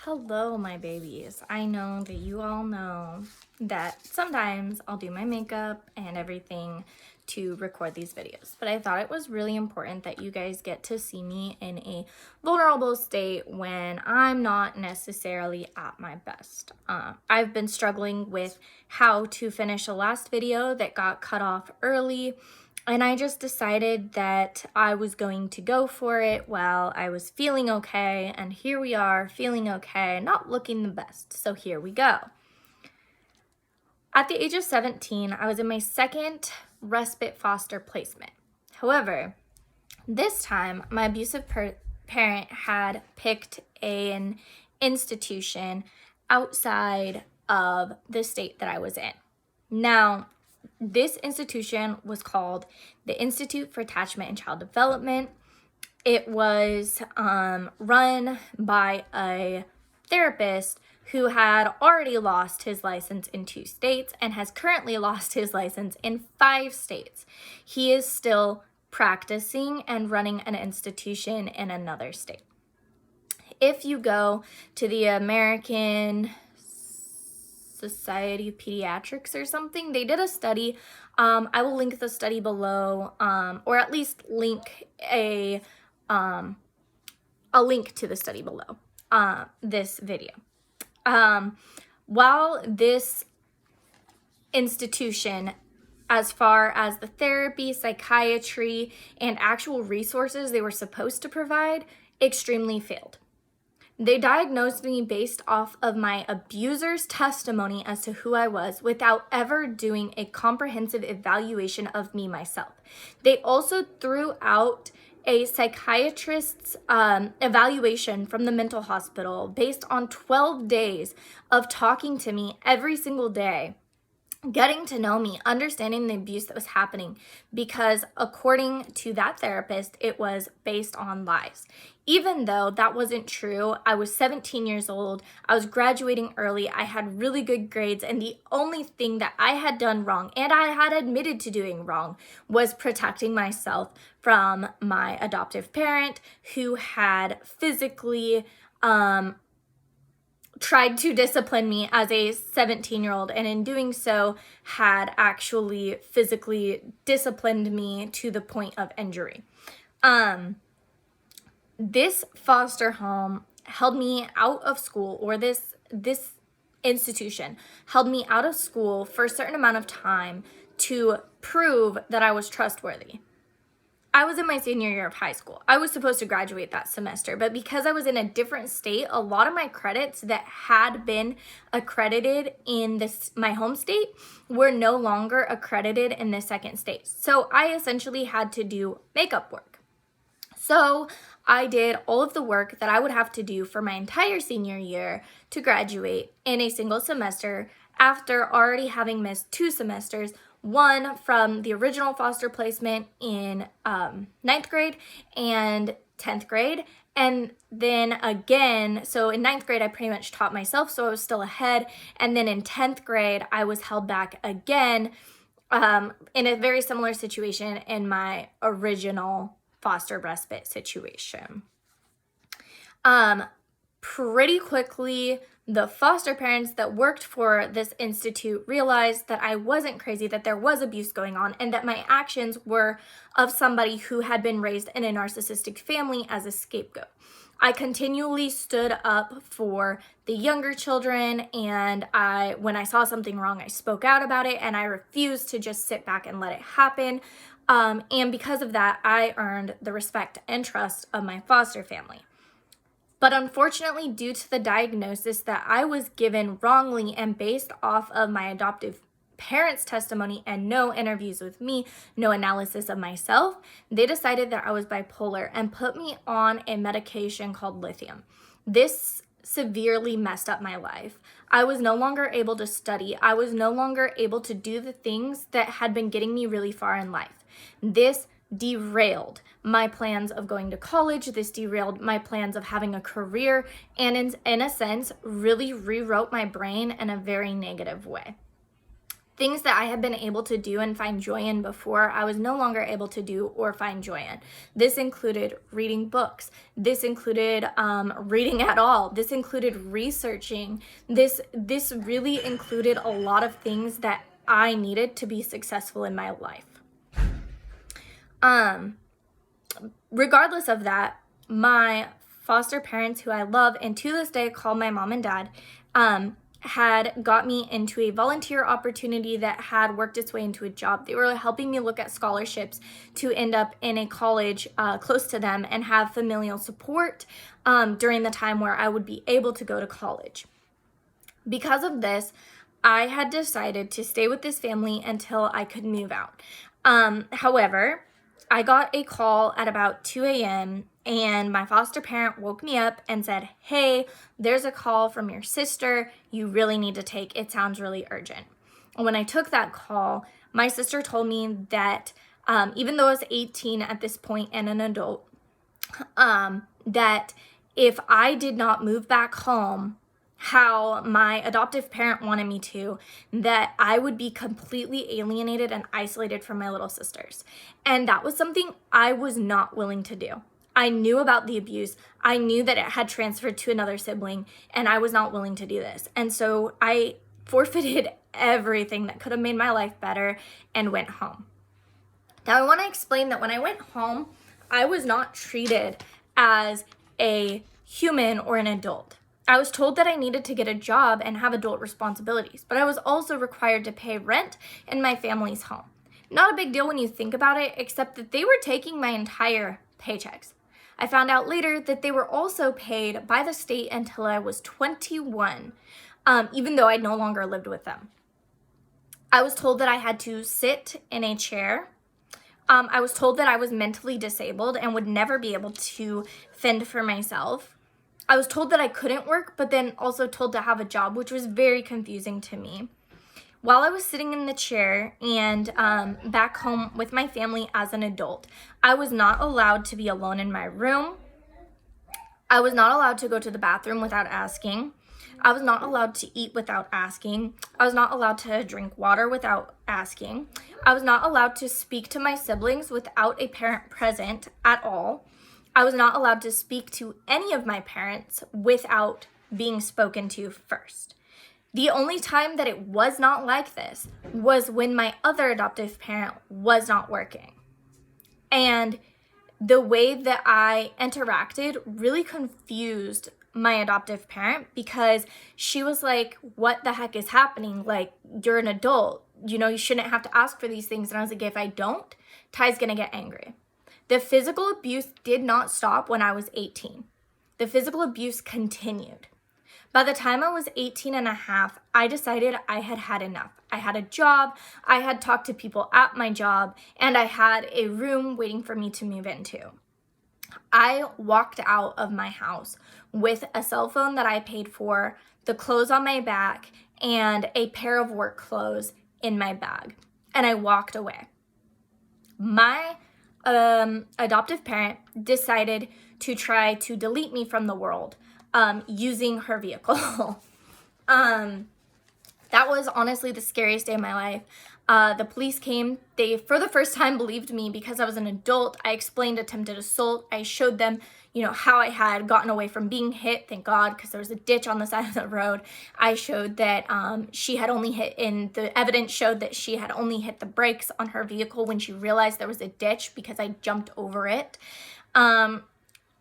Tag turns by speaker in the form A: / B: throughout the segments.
A: Hello, my babies. I know that you all know that sometimes I'll do my makeup and everything to record these videos, but I thought it was really important that you guys get to see me in a vulnerable state when I'm not necessarily at my best. I've been struggling with how to finish a last video that got cut off early. And I just decided that I was going to go for it while I was feeling okay. And here we are, feeling okay, not looking the best. So here we go. At the age of 17, I was in my second respite foster placement. However, this time, my abusive parent had picked an institution outside of the state that I was in. Now, this institution was called the Institute for Attachment and Child Development. It was run by a therapist who had already lost his license in 2 states and has currently lost his license in 5 states. He is still practicing and running an institution in another state. If you go to the American Society of Pediatrics or something, they did a study. I will link the study below, or at least link a link to the study below this video. While this institution, as far as the therapy, psychiatry, and actual resources they were supposed to provide, extremely failed. They diagnosed me based off of my abuser's testimony as to who I was without ever doing a comprehensive evaluation of me myself. They also threw out a psychiatrist's evaluation from the mental hospital based on 12 days of talking to me every single day, getting to know me, understanding the abuse that was happening, because according to that therapist, it was based on lies. Even though that wasn't true, I was 17 years old, I was graduating early, I had really good grades, and the only thing that I had done wrong, and I had admitted to doing wrong, was protecting myself from my adoptive parent who had physically tried to discipline me as a 17-year-old, and in doing so had actually physically disciplined me to the point of injury. This foster home held me out of school, or this institution held me out of school for a certain amount of time to prove that I was trustworthy. I was in my senior year of high school. I was supposed to graduate that semester, but because I was in a different state, a lot of my credits that had been accredited in my home state were no longer accredited in the second state. So I essentially had to do makeup work. So I did all of the work that I would have to do for my entire senior year to graduate in a single semester after already having missed 2 semesters, one from the original foster placement in 9th grade and 10th grade. And then again, so in 9th grade, I pretty much taught myself, so I was still ahead. And then in 10th grade, I was held back again in a very similar situation in my original foster respite situation. Pretty quickly, the foster parents that worked for this institute realized that I wasn't crazy, that there was abuse going on, and that my actions were of somebody who had been raised in a narcissistic family as a scapegoat. I continually stood up for the younger children, and when I saw something wrong, I spoke out about it, and I refused to just sit back and let it happen. And because of that, I earned the respect and trust of my foster family. But unfortunately, due to the diagnosis that I was given wrongly and based off of my adoptive parents' testimony and no interviews with me, no analysis of myself, they decided that I was bipolar and put me on a medication called lithium. This severely messed up my life. I was no longer able to study. I was no longer able to do the things that had been getting me really far in life. This derailed my plans of going to college. This derailed my plans of having a career, and in a sense, really rewrote my brain in a very negative way. Things that I had been able to do and find joy in before, I was no longer able to do or find joy in. This included reading books. This included reading at all. This included researching. This really included a lot of things that I needed to be successful in my life. Regardless of that, my foster parents, who I love and to this day call my mom and dad, had got me into a volunteer opportunity that had worked its way into a job. They were helping me look at scholarships to end up in a college close to them and have familial support during the time where I would be able to go to college. Because of this, I had decided to stay with this family until I could move out. However, I got a call at about 2 a.m. and my foster parent woke me up and said, "Hey, there's a call from your sister you really need to take. It sounds really urgent." And when I took that call, my sister told me that even though I was 18 at this point and an adult, that if I did not move back home how my adoptive parent wanted me to, that I would be completely alienated and isolated from my little sisters. And that was something I was not willing to do. I knew about the abuse. I knew that it had transferred to another sibling, and I was not willing to do this. And so I forfeited everything that could have made my life better and went home. Now I want to explain that when I went home, I was not treated as a human or an adult. I was told that I needed to get a job and have adult responsibilities, but I was also required to pay rent in my family's home. Not a big deal when you think about it, except that they were taking my entire paychecks. I found out later that they were also paid by the state until I was 21, even though I no longer lived with them. I was told that I had to sit in a chair. I was told that I was mentally disabled and would never be able to fend for myself. I was told that I couldn't work, but then also told to have a job, which was very confusing to me. While I was sitting in the chair and back home with my family as an adult, I was not allowed to be alone in my room. I was not allowed to go to the bathroom without asking. I was not allowed to eat without asking. I was not allowed to drink water without asking. I was not allowed to speak to my siblings without a parent present at all. I was not allowed to speak to any of my parents without being spoken to first. The only time that it was not like this was when my other adoptive parent was not working. And the way that I interacted really confused my adoptive parent, because she was like, "What the heck is happening? Like, you're an adult. You know, you shouldn't have to ask for these things." And I was like, "If I don't, Ty's gonna get angry." The physical abuse did not stop when I was 18. The physical abuse continued. By the time I was 18 and a half, I decided I had had enough. I had a job, I had talked to people at my job, and I had a room waiting for me to move into. I walked out of my house with a cell phone that I paid for, the clothes on my back, and a pair of work clothes in my bag. And I walked away. My adoptive parent decided to try to delete me from the world using her vehicle. That was honestly the scariest day of my life. The police came. They, for the first time, believed me because I was an adult. I explained attempted assault. I showed them, how I had gotten away from being hit, thank God, because there was a ditch on the side of the road. I showed that she had only hit, and the evidence showed that she had only hit the brakes on her vehicle when she realized there was a ditch because I jumped over it.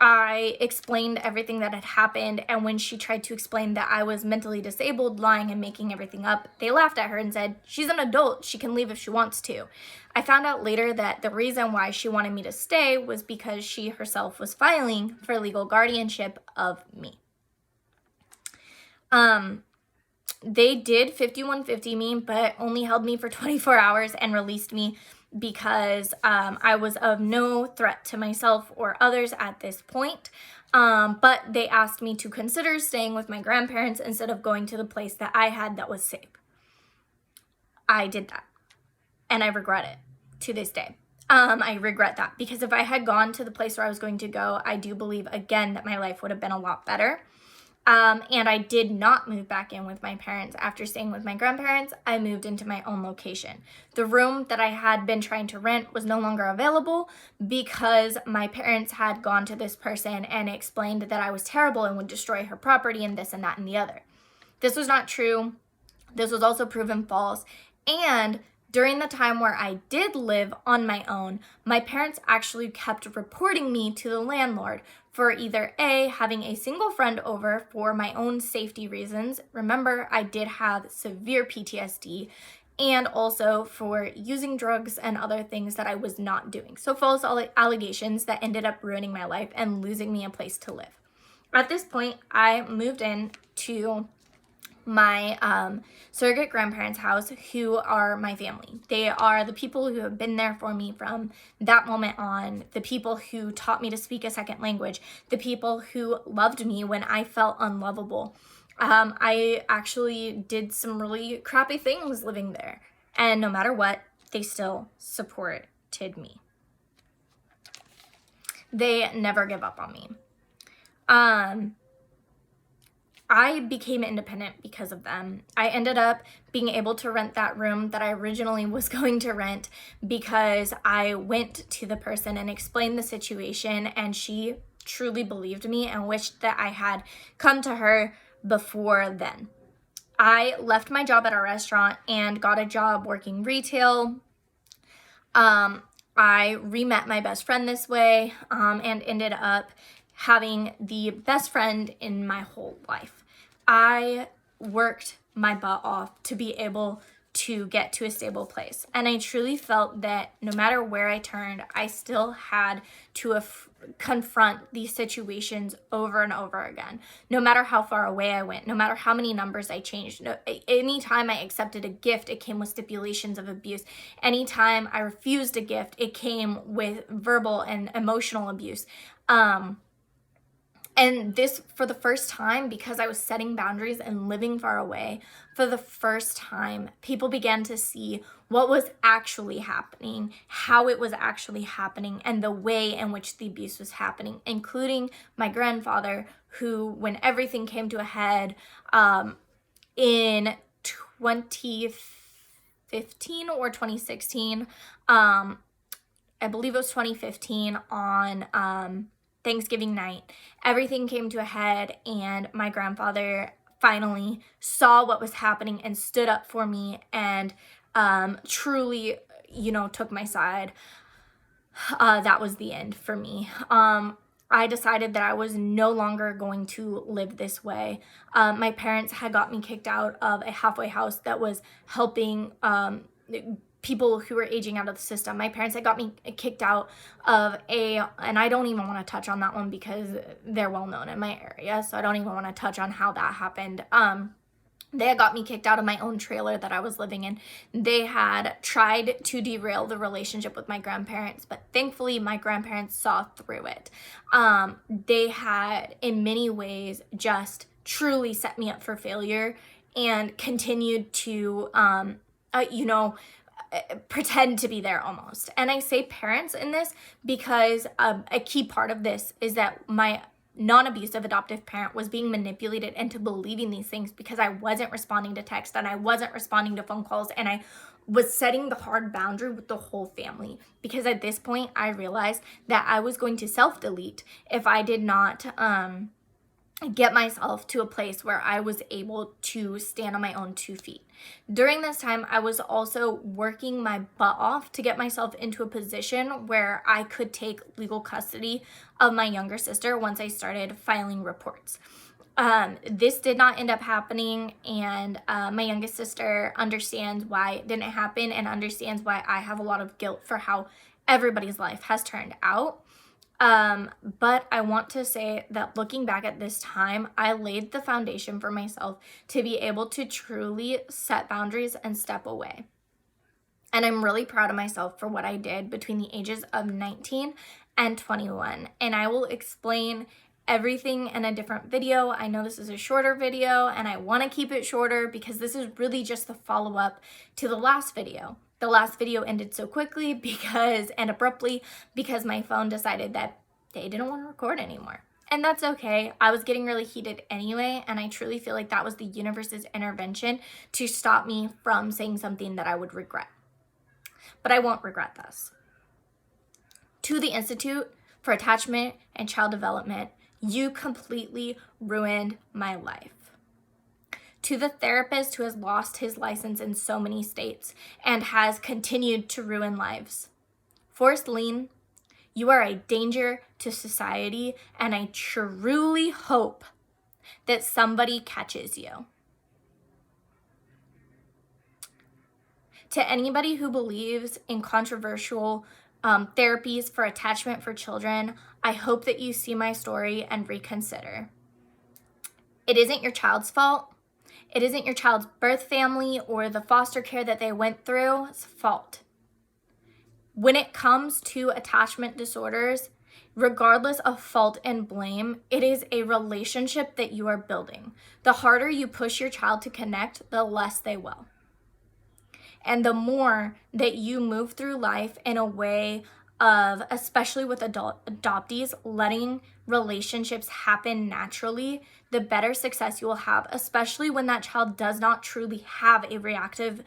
A: I explained everything that had happened, and when she tried to explain that I was mentally disabled, lying and making everything up, they laughed at her and said, "She's an adult, she can leave if she wants to." I found out later that the reason why she wanted me to stay was because she herself was filing for legal guardianship of me. They did 5150 me, but only held me for 24 hours and released me because I was of no threat to myself or others at this point. But they asked me to consider staying with my grandparents instead of going to the place that I had that was safe. I did that, and I regret it to this day. I regret that because if I had gone to the place where I was going to go, I do believe, again, that my life would have been a lot better. And I did not move back in with my parents. After staying with my grandparents, I moved into my own location. The room that I had been trying to rent was no longer available because my parents had gone to this person and explained that I was terrible and would destroy her property and this and that and the other. This was not true. This was also proven false. And during the time where I did live on my own, my parents actually kept reporting me to the landlord for either A, having a single friend over for my own safety reasons. Remember, I did have severe PTSD, and also for using drugs and other things that I was not doing. So false allegations that ended up ruining my life and losing me a place to live. At this point, I moved in to my surrogate grandparents' house, who are my family. They are the people who have been there for me from that moment on, the people who taught me to speak a second language, the people who loved me when I felt unlovable. I actually did some really crappy things living there, and no matter what, they still supported me. They never give up on me. I became independent because of them. I ended up being able to rent that room that I originally was going to rent because I went to the person and explained the situation, and she truly believed me and wished that I had come to her before then. I left my job at a restaurant and got a job working retail. I re-met my best friend this way, and ended up having the best friend in my whole life. I worked my butt off to be able to get to a stable place. And I truly felt that no matter where I turned, I still had to confront these situations over and over again. No matter how far away I went, no matter how many numbers I changed, anytime I accepted a gift, it came with stipulations of abuse. Anytime I refused a gift, it came with verbal and emotional abuse. And this, for the first time, because I was setting boundaries and living far away, for the first time, people began to see what was actually happening, how it was actually happening, and the way in which the abuse was happening, including my grandfather, who, when everything came to a head in 2015 or 2016, I believe it was 2015, on Thanksgiving night, everything came to a head, and my grandfather finally saw what was happening and stood up for me and truly, took my side. That was the end for me. I decided that I was no longer going to live this way. My parents had got me kicked out of a halfway house that was helping people who were aging out of the system. My parents had got me kicked out of and I don't even want to touch on that one because they're well known in my area, so I don't even want to touch on how that happened. They had got me kicked out of my own trailer that I was living in. They had tried to derail the relationship with my grandparents, but thankfully my grandparents saw through it. They had, in many ways, just truly set me up for failure and continued to, pretend to be there almost. And I say parents in this because a key part of this is that my non-abusive adoptive parent was being manipulated into believing these things because I wasn't responding to text and I wasn't responding to phone calls, and I was setting the hard boundary with the whole family, because at this point I realized that I was going to self-delete if I did not get myself to a place where I was able to stand on my own 2 feet. During this time, I was also working my butt off to get myself into a position where I could take legal custody of my younger sister once I started filing reports. This did not end up happening, and my youngest sister understands why it didn't happen and understands why I have a lot of guilt for how everybody's life has turned out. But I want to say that looking back at this time, I laid the foundation for myself to be able to truly set boundaries and step away. And I'm really proud of myself for what I did between the ages of 19 and 21. And I will explain everything in a different video. I know this is a shorter video and I want to keep it shorter because this is really just the follow-up to the last video. The last video ended so quickly and abruptly because my phone decided that they didn't want to record anymore. And that's okay. I was getting really heated anyway, and I truly feel like that was the universe's intervention to stop me from saying something that I would regret. But I won't regret this. To the Institute for Attachment and Child Development, you completely ruined my life. To the therapist who has lost his license in so many states and has continued to ruin lives. Forrest Lean, you are a danger to society, and I truly hope that somebody catches you. To anybody who believes in controversial therapies for attachment for children, I hope that you see my story and reconsider. It isn't your child's fault. It isn't your child's birth family or the foster care that they went through's fault. When it comes to attachment disorders, regardless of fault and blame, it is a relationship that you are building. The harder you push your child to connect, the less they will. And the more that you move through life in a way of, especially with adoptees, letting relationships happen naturally, the better success you will have, especially when that child does not truly have a reactive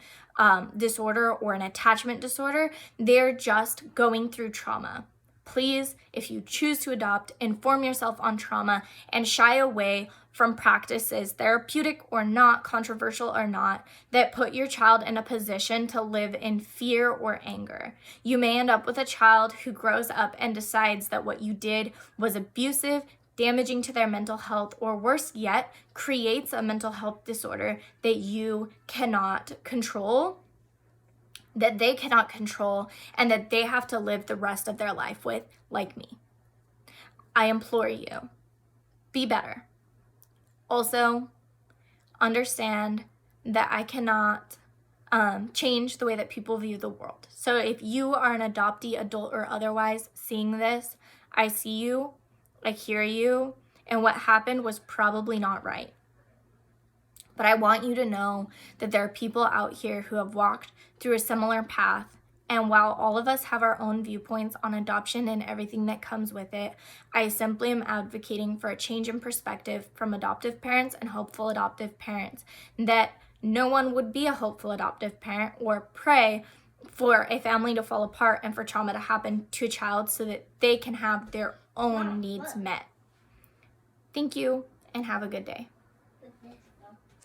A: disorder or an attachment disorder. They're just going through trauma. Please, if you choose to adopt, inform yourself on trauma and shy away from practices, therapeutic or not, controversial or not, that put your child in a position to live in fear or anger. You may end up with a child who grows up and decides that what you did was abusive, damaging to their mental health, or worse yet, creates a mental health disorder that you cannot control, that they cannot control, and that they have to live the rest of their life with, like me. I implore you, be better. Also, understand that I cannot change the way that people view the world. So if you are an adoptee, adult, or otherwise seeing this, I see you, I hear you, and what happened was probably not right. But I want you to know that there are people out here who have walked through a similar path. And while all of us have our own viewpoints on adoption and everything that comes with it, I simply am advocating for a change in perspective from adoptive parents and hopeful adoptive parents, that no one would be a hopeful adoptive parent or pray for a family to fall apart and for trauma to happen to a child so that they can have their own needs met. Thank you, and have a good day.